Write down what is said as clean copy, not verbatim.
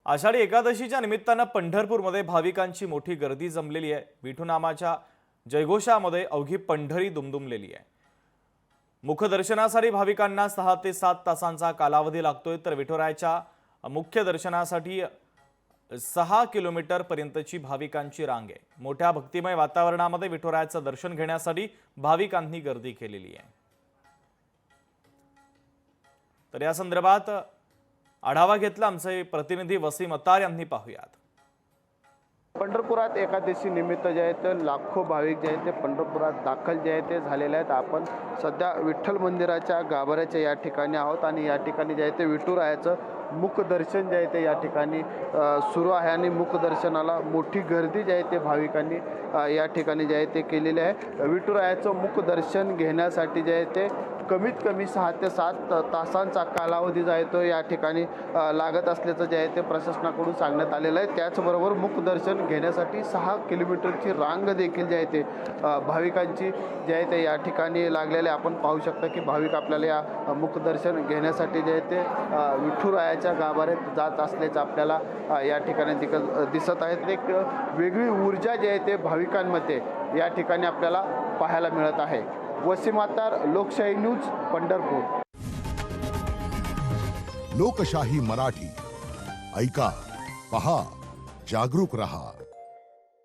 आषाढी एकादशीच्या निमित्तानं पंढरपूरमध्ये भाविकांची मोठी गर्दी जमलेली आहे। विठुनामाच्या जयघोषामध्ये अवघी पंढरी दुमदुमलेली आहे। मुखदर्शनासाठी भाविकांना 6 ते 7 तासांचा कालावधी लागतोय, तर विठुरायाच्या मुख्य दर्शनासाठी 6 किलोमीटर पर्यंतची भाविकांची रांग आहे। मोठ्या भक्तिमय वातावरणामध्ये विठुरायाचं दर्शन घेण्यासाठी भाविकांनी गर्दी केलेली आहे। तर या संदर्भात आढावा घेतला आमचे प्रतिनिधी वसीम अत्तार यांनी। पाहूयात। पंढरपुरात एकादशी निमित्त जे आहे ते लाखो भाविक जे आहेत ते पंढरपुरात दाखल जे आहे ते झालेले आहेत। आपण सध्या विठ्ठल मंदिराच्या गाभाऱ्याच्या या ठिकाणी आहोत आणि या ठिकाणी जे आहे ते विठुरायाचं मुखदर्शन जे आहे ते या ठिकाणी सुरू आहे आणि मुखदर्शनाला मोठी गर्दी जी आहे ते भाविकांनी या ठिकाणी जे आहे ते केलेली आहे। विठुरायाचं मुखदर्शन घेण्यासाठी जे आहे ते कमीत कमी 6 ते 7 तासांचा कालावधी जो आहे तो या ठिकाणी लागत असल्याचं जे आहे ते प्रशासनाकडून सांगण्यात आलेलं आहे। त्याचबरोबर मुखदर्शन घेण्यासाठी 6 किलोमीटरची रांग देखील जे आहे ते भाविकांची जे आहे ते या ठिकाणी लागलेले आपण पाहू शकता की भाविक आपल्याला या मुखदर्शन घेण्यासाठी जे आहे ते विठुरायाच्या गाभाऱ्यात जात असल्याचं आपल्याला या ठिकाणी दिसत आहे। एक वेगळी ऊर्जा जी आहे ते भाविकांमध्ये या ठिकाणी आपल्याला पाहायला मिळत आहे। वसीम अत्तार, लोकशाही न्यूज, पंढरपूर। लोकशाही मराठी ऐका, पहा, जागरूक रहा।